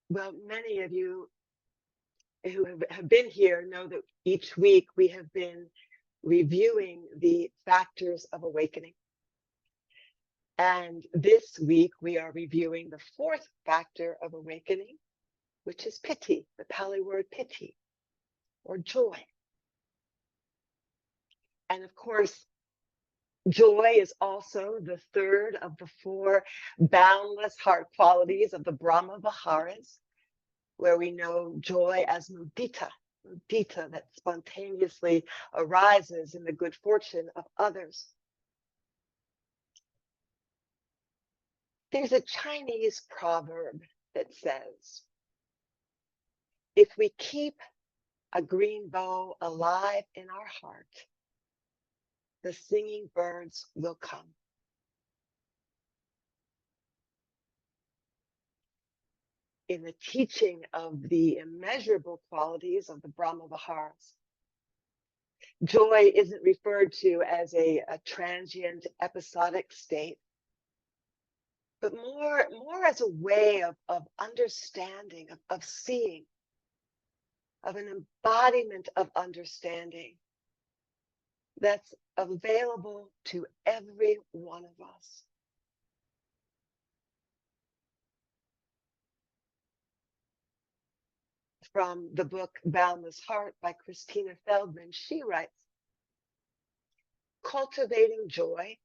Well, many of you who have been here know that each week we have been reviewing the factors of awakening. And this week we are reviewing the fourth factor of awakening, which is piti, the Pali word piti, or joy. And of course, joy is also the third of the four boundless heart qualities of the Brahma Viharas, where we know joy as mudita, mudita that spontaneously arises in the good fortune of others. There's a Chinese proverb that says, if we keep a green bow alive in our heart, the singing birds will come. In the teaching of the immeasurable qualities of the Brahma Viharas, joy isn't referred to as a transient episodic state, but more as a way of understanding, of seeing, of an embodiment of understanding that's available to every one of us. From the book Boundless Heart by Christina Feldman, she writes, cultivating joy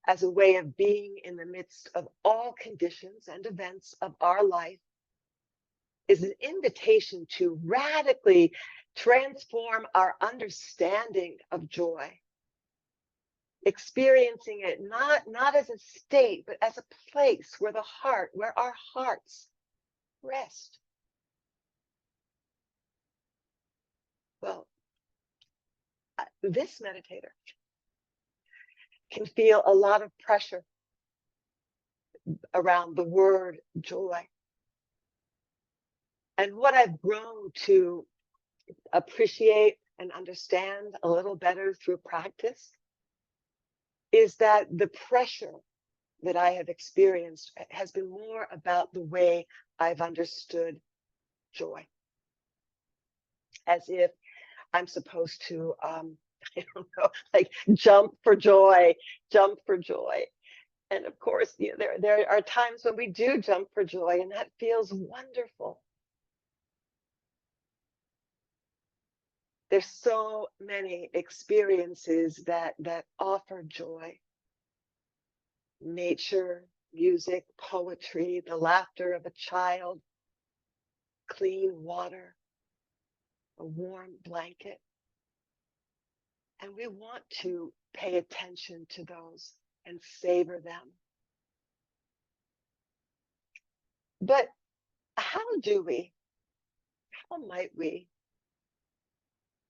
as a way of being in the midst of all conditions and events of our life is an invitation to radically transform our understanding of joy, experiencing it not as a state, but as a place where our hearts rest. Well, this meditator can feel a lot of pressure around the word joy. And what I've grown to appreciate and understand a little better through practice is that the pressure that I have experienced has been more about the way I've understood joy. As if I'm supposed to, I don't know, like jump for joy. And of course, there are times when we do jump for joy, and that feels wonderful. There's so many experiences that offer joy. Nature, music, poetry, the laughter of a child, clean water, a warm blanket. And we want to pay attention to those and savor them. But how might we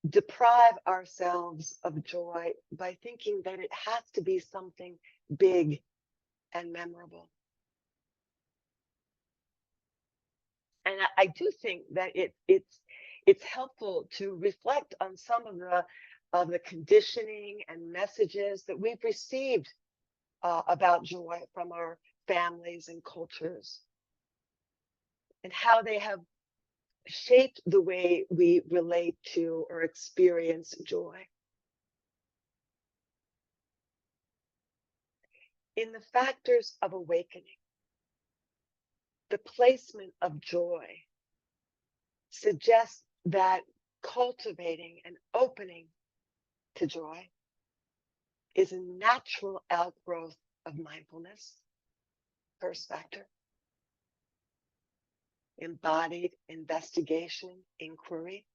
deprive ourselves of joy by thinking that it has to be something big and memorable? And I do think that it's helpful to reflect on some of the conditioning and messages that we've received about joy from our families and cultures, and how they have shaped the way we relate to or experience joy. In the factors of awakening, the placement of joy suggests that cultivating and opening to joy is a natural outgrowth of mindfulness, first factor. Embodied investigation, inquiry,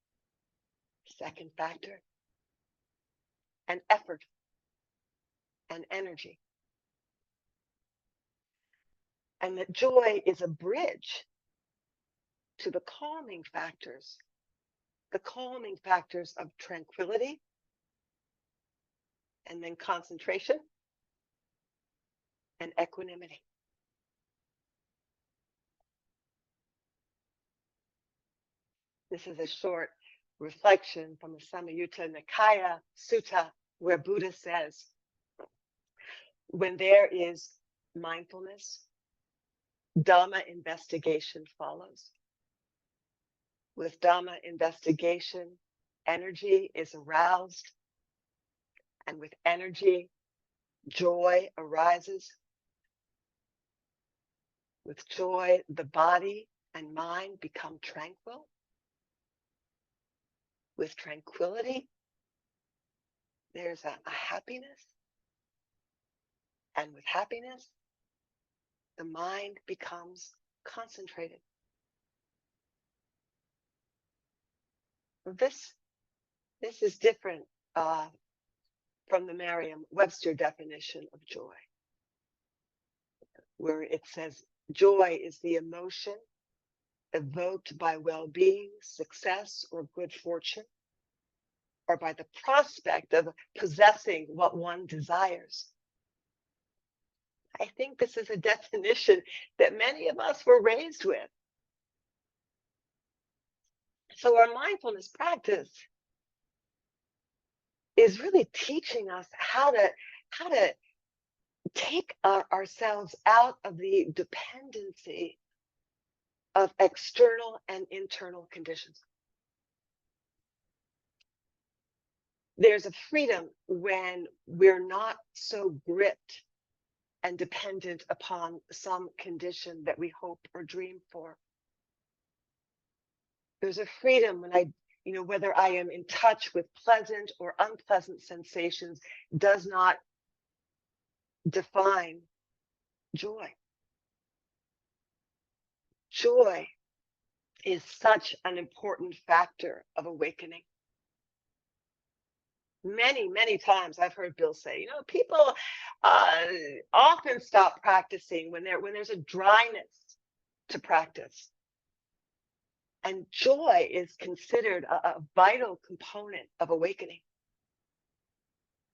second factor. And effort and energy. And that joy is a bridge to the calming factors of tranquility, and then concentration and equanimity. This is a short reflection from the Samyutta Nikaya Sutta, where Buddha says, when there is mindfulness, Dhamma investigation follows. With Dhamma investigation, energy is aroused, and with energy, joy arises. With joy, the body and mind become tranquil. With tranquility, there's a happiness. And with happiness, the mind becomes concentrated. This is different from the Merriam-Webster definition of joy, where it says joy is the emotion evoked by well-being, success, or good fortune, or by the prospect of possessing what one desires. I think this is a definition that many of us were raised with. So our mindfulness practice is really teaching us how to take ourselves out of the dependency of external and internal conditions. There's a freedom when we're not so gripped and dependent upon some condition that we hope or dream for. There's a freedom when whether I am in touch with pleasant or unpleasant sensations does not define joy. Joy is such an important factor of awakening. Many, many times I've heard Bill say, people often stop practicing when there's a dryness to practice. And joy is considered a vital component of awakening.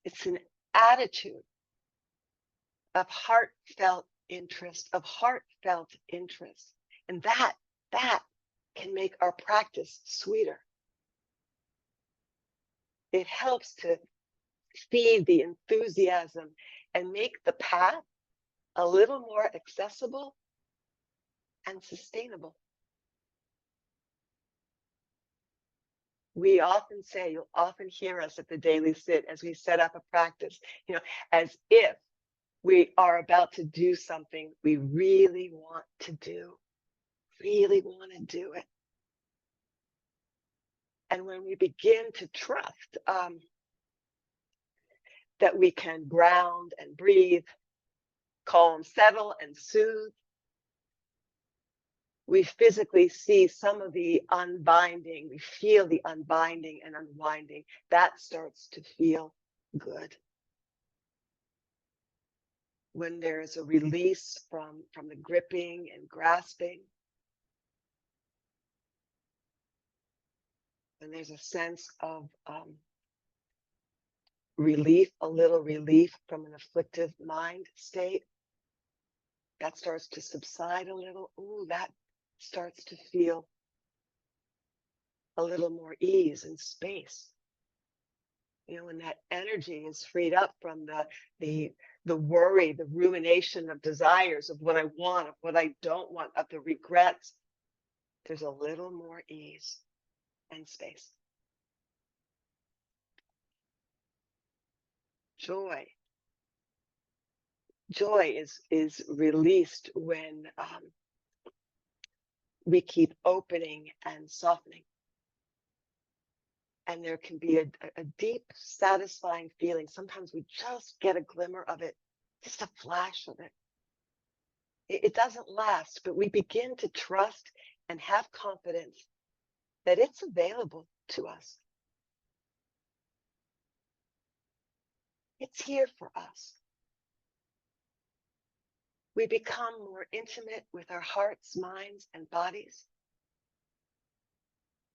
It's an attitude of heartfelt interest, And that can make our practice sweeter. It helps to feed the enthusiasm and make the path a little more accessible and sustainable. We often say, you'll often hear us at the daily sit as we set up a practice, as if we are about to do something we really want to do, it. And when we begin to trust that we can ground and breathe, calm, settle, and soothe, we physically see some of the unbinding, we feel the unbinding and unwinding. That starts to feel good. When there is a release from the gripping and grasping, when there's a sense of relief, a little relief from an afflictive mind state, that starts to subside a little. Ooh, that starts to feel a little more ease and space. When that energy is freed up from the worry, the rumination of desires, of what I want, of what I don't want, of the regrets, there's a little more ease and space. Joy is released when we keep opening and softening. And there can be a deep, satisfying feeling. Sometimes we just get a glimmer of it, just a flash of it. It doesn't last, but we begin to trust and have confidence that it's available to us. It's here for us. We become more intimate with our hearts, minds, and bodies.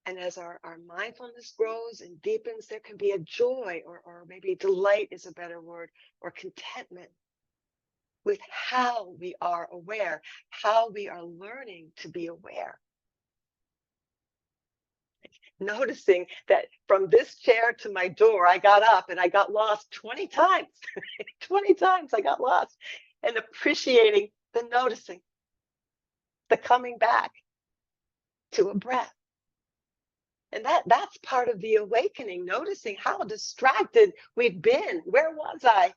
And as our mindfulness grows and deepens, there can be a joy, or maybe delight is a better word, or contentment with how we are aware, how we are learning to be aware. Noticing that from this chair to my door, I got up and I got lost 20 times. 20 times I got lost. And appreciating the noticing. the coming back to a breath. And that's part of the awakening, noticing how distracted we've been. Where was I?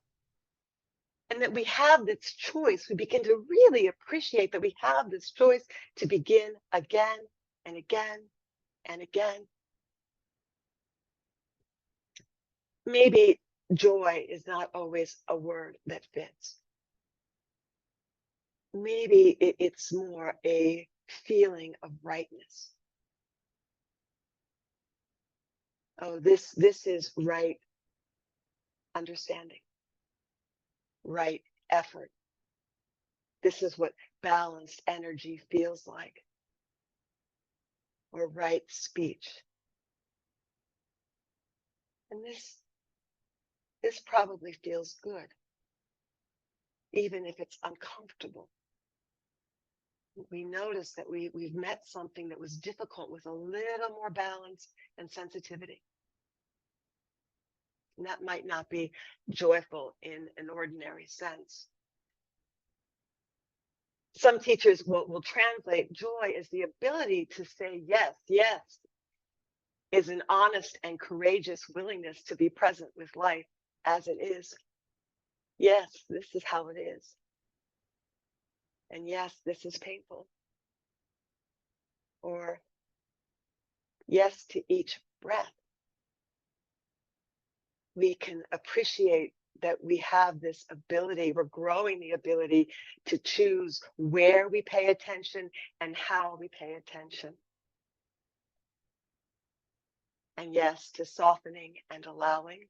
And that we have this choice. We begin to really appreciate that we have this choice to begin again and again and again. Maybe joy is not always a word that fits. Maybe it's more a feeling of rightness. Oh, this is right understanding, right effort. This is what balanced energy feels like, or right speech. And this probably feels good, even if it's uncomfortable. We notice that we've met something that was difficult with a little more balance and sensitivity. And that might not be joyful in an ordinary sense. Some teachers will translate joy as the ability to say yes, yes, is an honest and courageous willingness to be present with life as it is. Yes, this is how it is. And yes, this is painful. Or yes to each breath. We can appreciate that we have this ability, we're growing the ability to choose where we pay attention and how we pay attention. And yes, to softening and allowing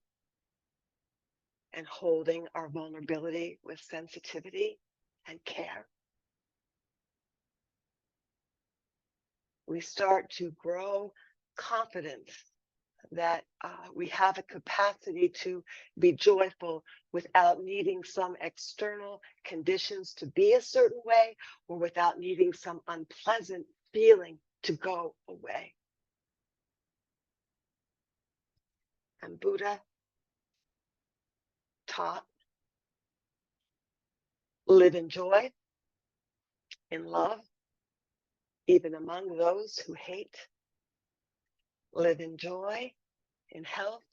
and holding our vulnerability with sensitivity and care. We start to grow confidence that we have a capacity to be joyful without needing some external conditions to be a certain way, or without needing some unpleasant feeling to go away. And Buddha taught, live in joy, in love, even among those who hate. Live in joy, in health,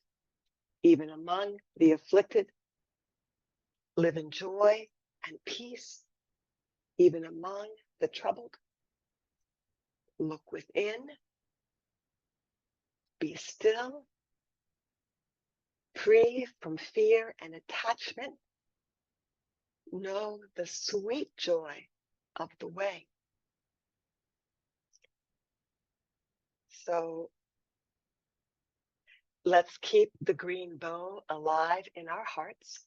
even among the afflicted. Live in joy and peace, even among the troubled. Look within, be still, free from fear and attachment. Know the sweet joy of the way. So let's keep the green bow alive in our hearts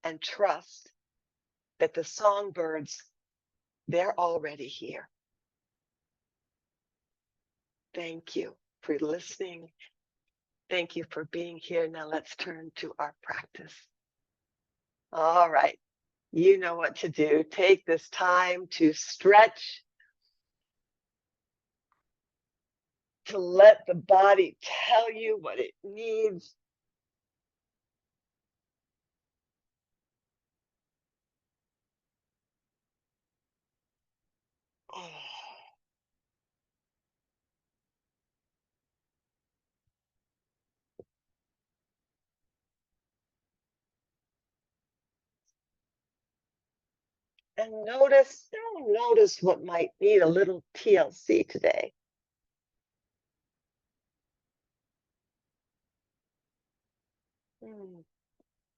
and trust that the songbirds, they're already here. Thank you for listening. Thank you for being here. Now let's turn to our practice. All right. You know what to do. Take this time to stretch, to let the body tell you what it needs. Oh. And notice what might need a little TLC today.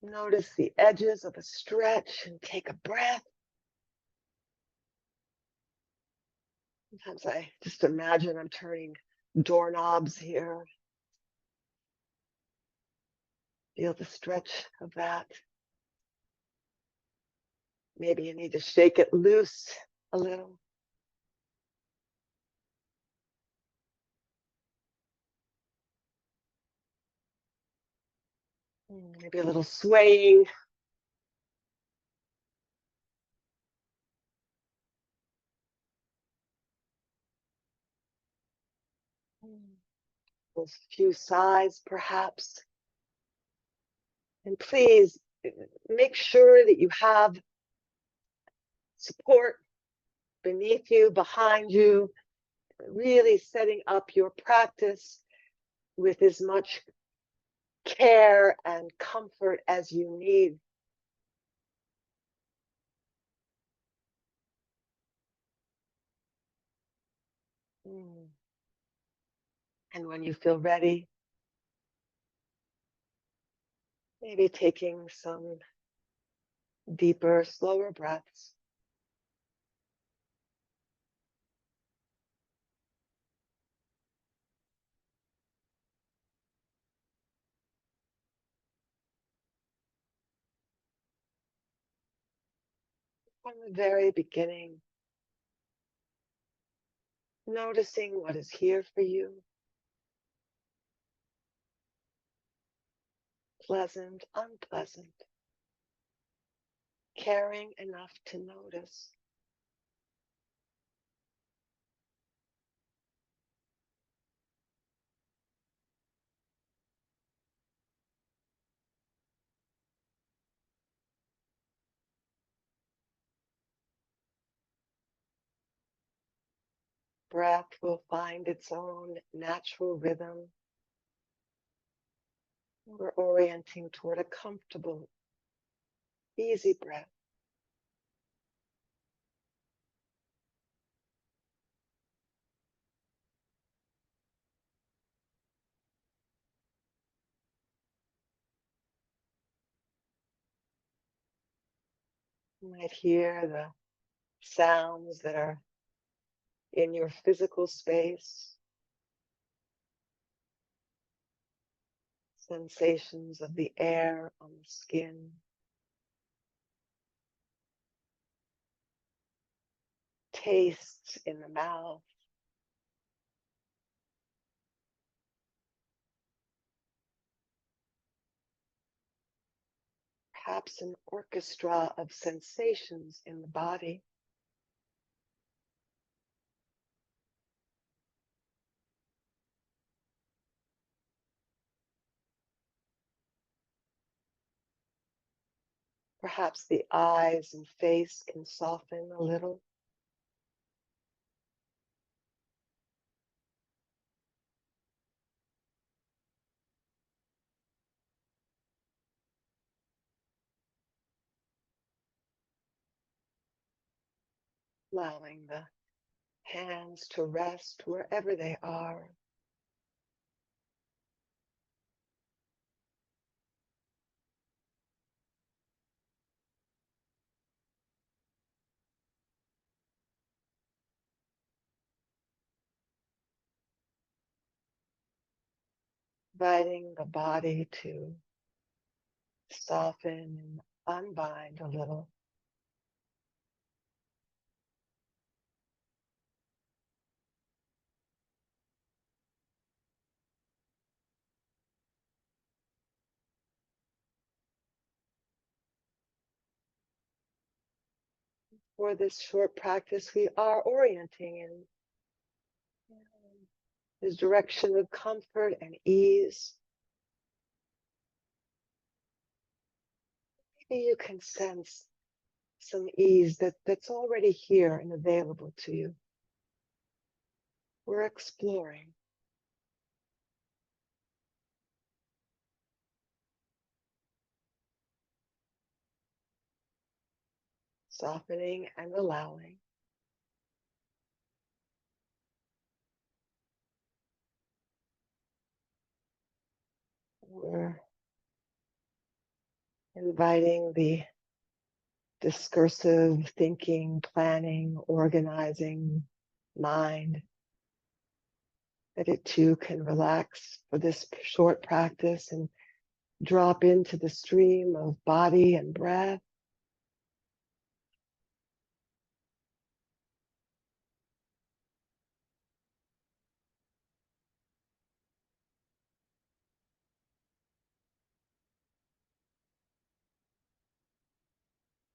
Notice the edges of a stretch and take a breath. Sometimes I just imagine I'm turning doorknobs here. Feel the stretch of that. Maybe you need to shake it loose a little. Maybe a little swaying. A few sighs, perhaps. And please make sure that you have support beneath you, behind you, really setting up your practice with as much care and comfort as you need. And when you feel ready, maybe taking some deeper, slower breaths. From the very beginning, noticing what is here for you, pleasant, unpleasant, caring enough to notice. Breath will find its own natural rhythm. We're orienting toward a comfortable, easy breath. You might hear the sounds that are in your physical space, sensations of the air on the skin, tastes in the mouth, perhaps an orchestra of sensations in the body. Perhaps the eyes and face can soften a little. Allowing the hands to rest wherever they are. Inviting the body to soften and unbind a little. For this short practice, we are orienting in this direction of comfort and ease. Maybe you can sense some ease that's already here and available to you. We're exploring. Softening and allowing. We're inviting the discursive thinking, planning, organizing mind, that it too can relax for this short practice and drop into the stream of body and breath.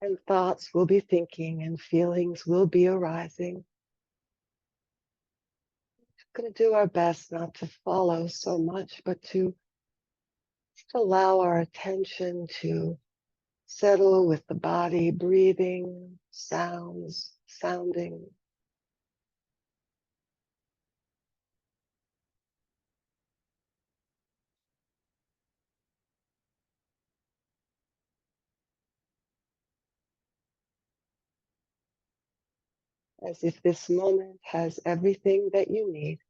And thoughts will be thinking and feelings will be arising. We're going to do our best not to follow so much, but to just allow our attention to settle with the body, breathing, sounds, sounding. as if this moment has everything that you need.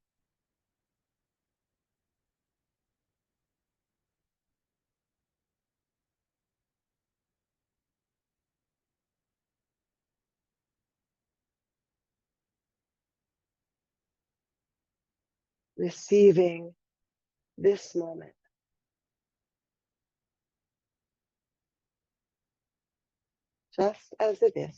Receiving this moment just as it is.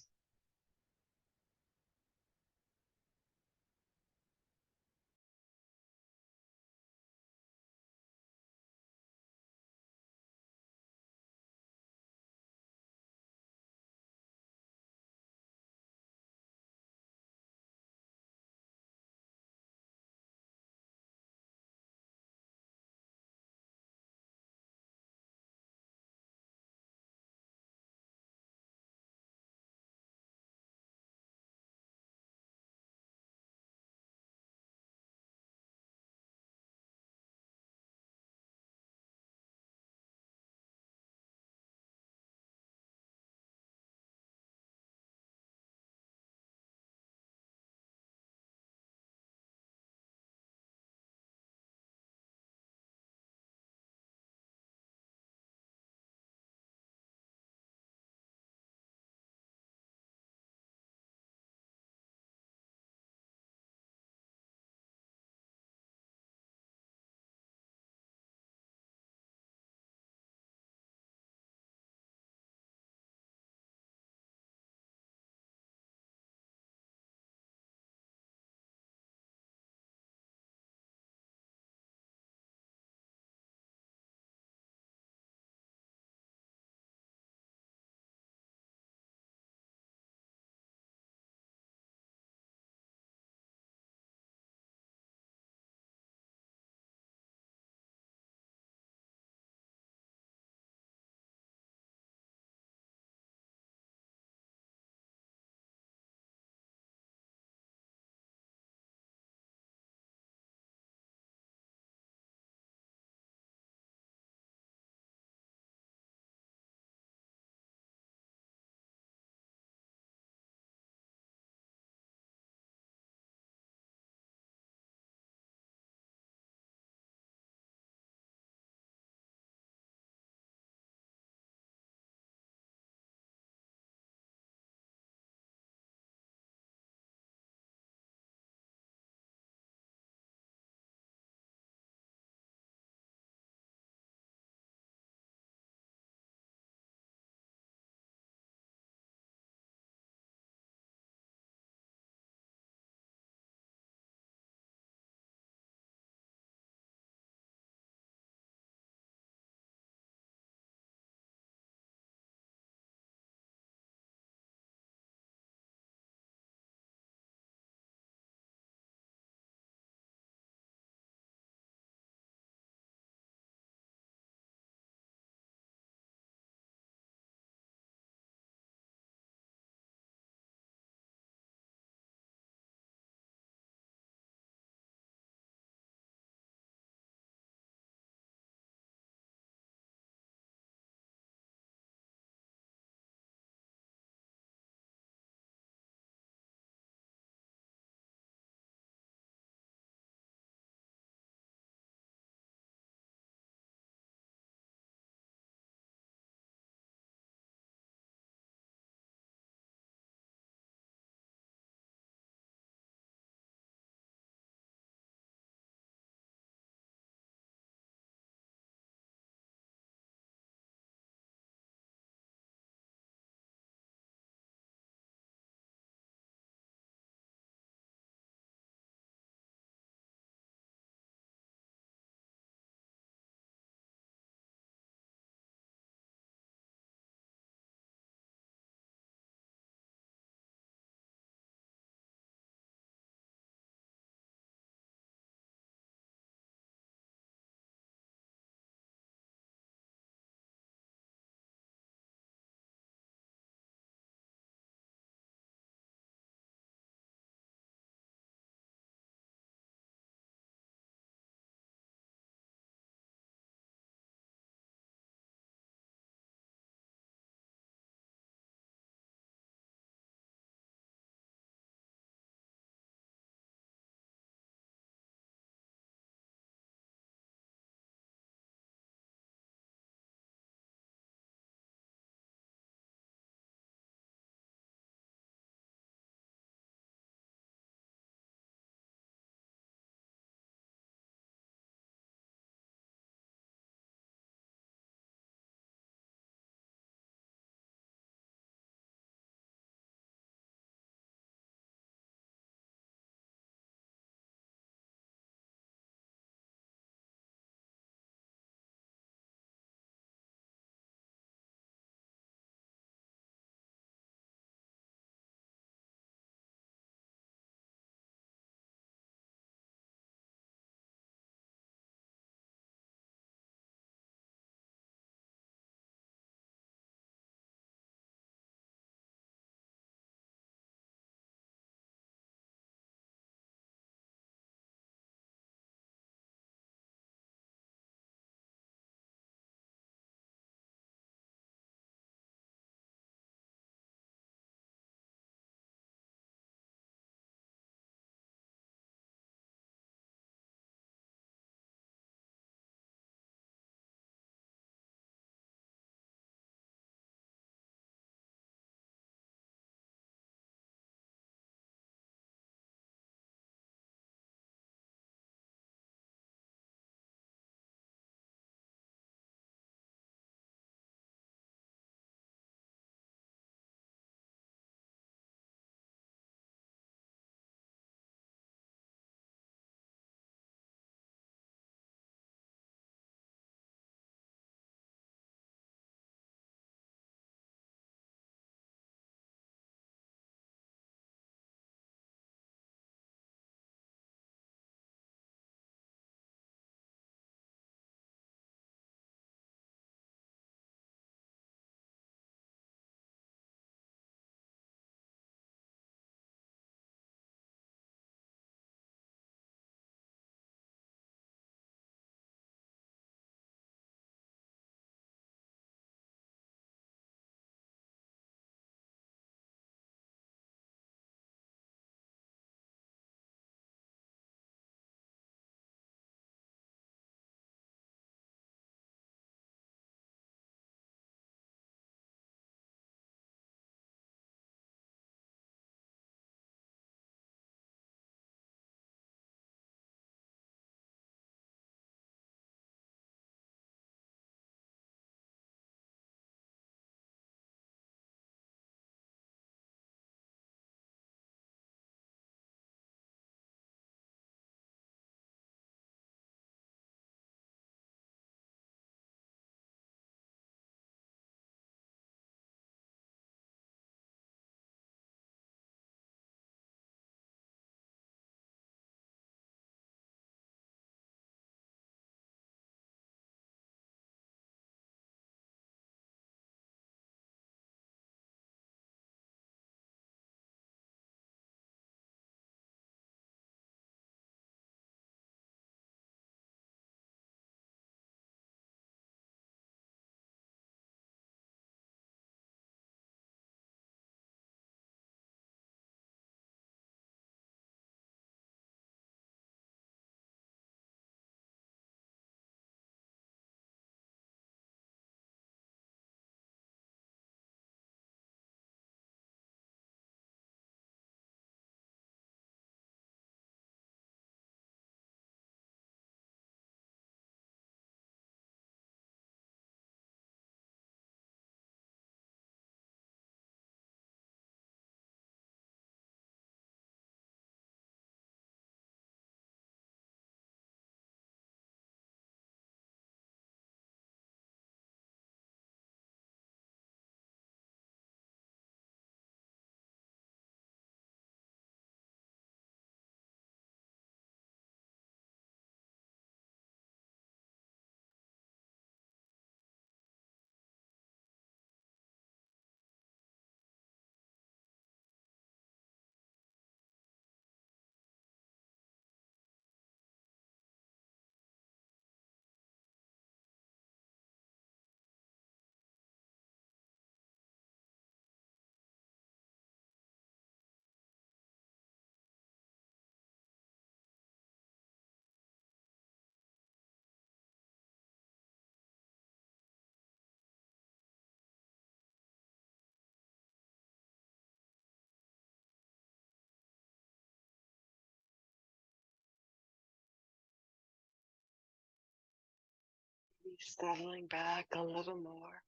Settling back a little more,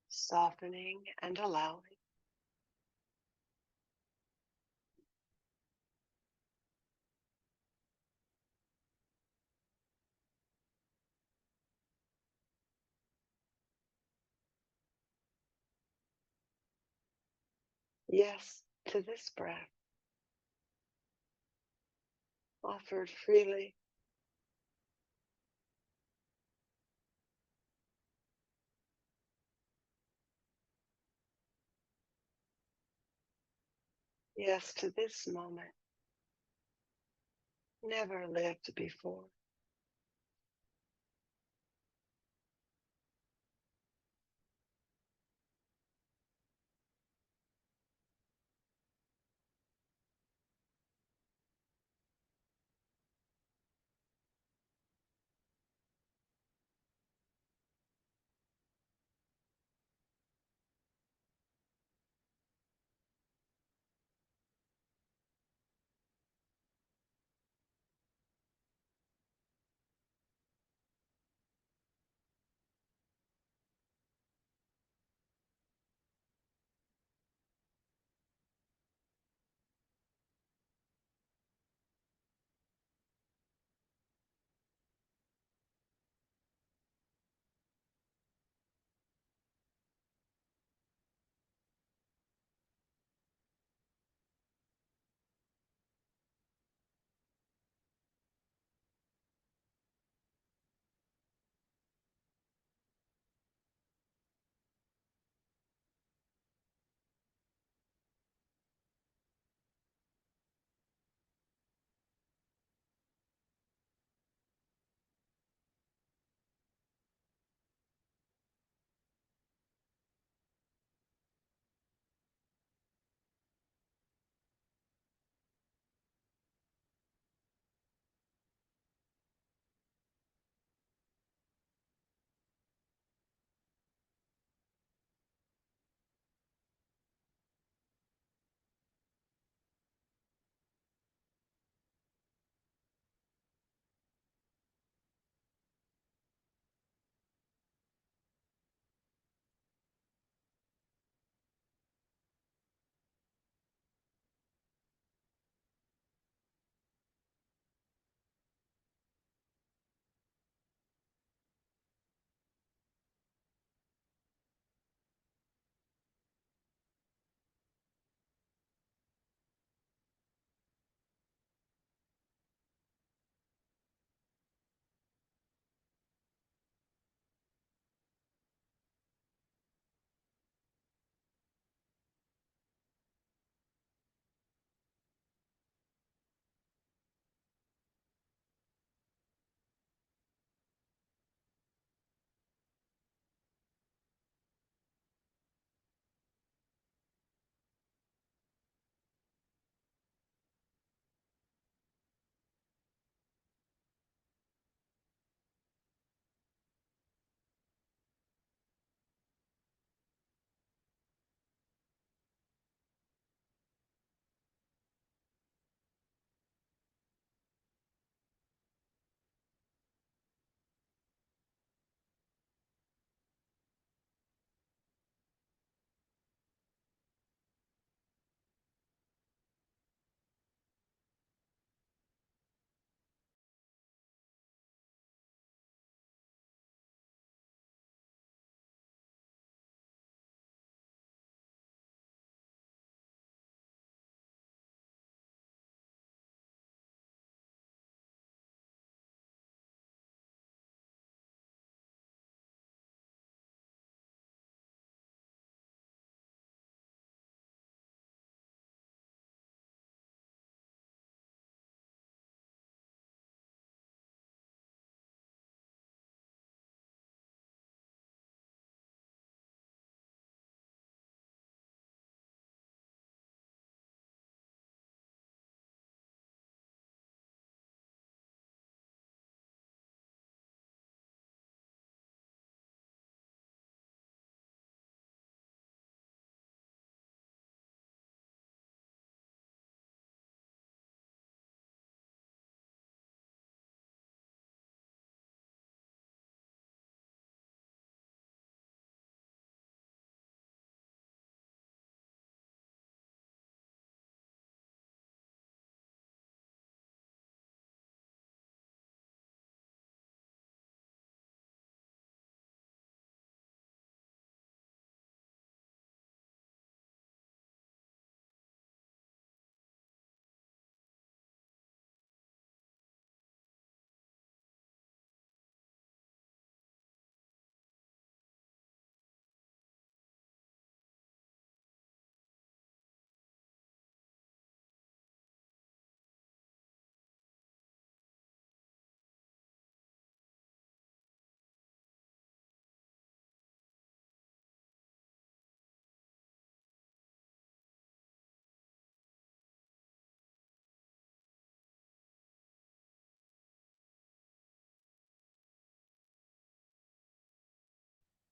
softening and allowing. Yes to this breath, offered freely. Yes to this moment, never lived before.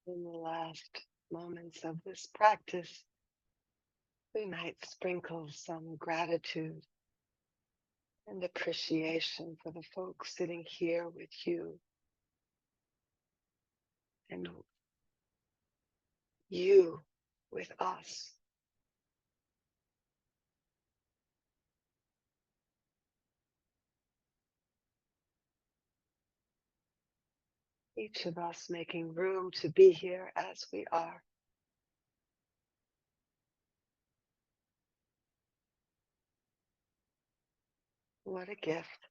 In the last moments of this practice, we might sprinkle some gratitude and appreciation for the folks sitting here with you and you with us. Each of us making room to be here as we are. What a gift.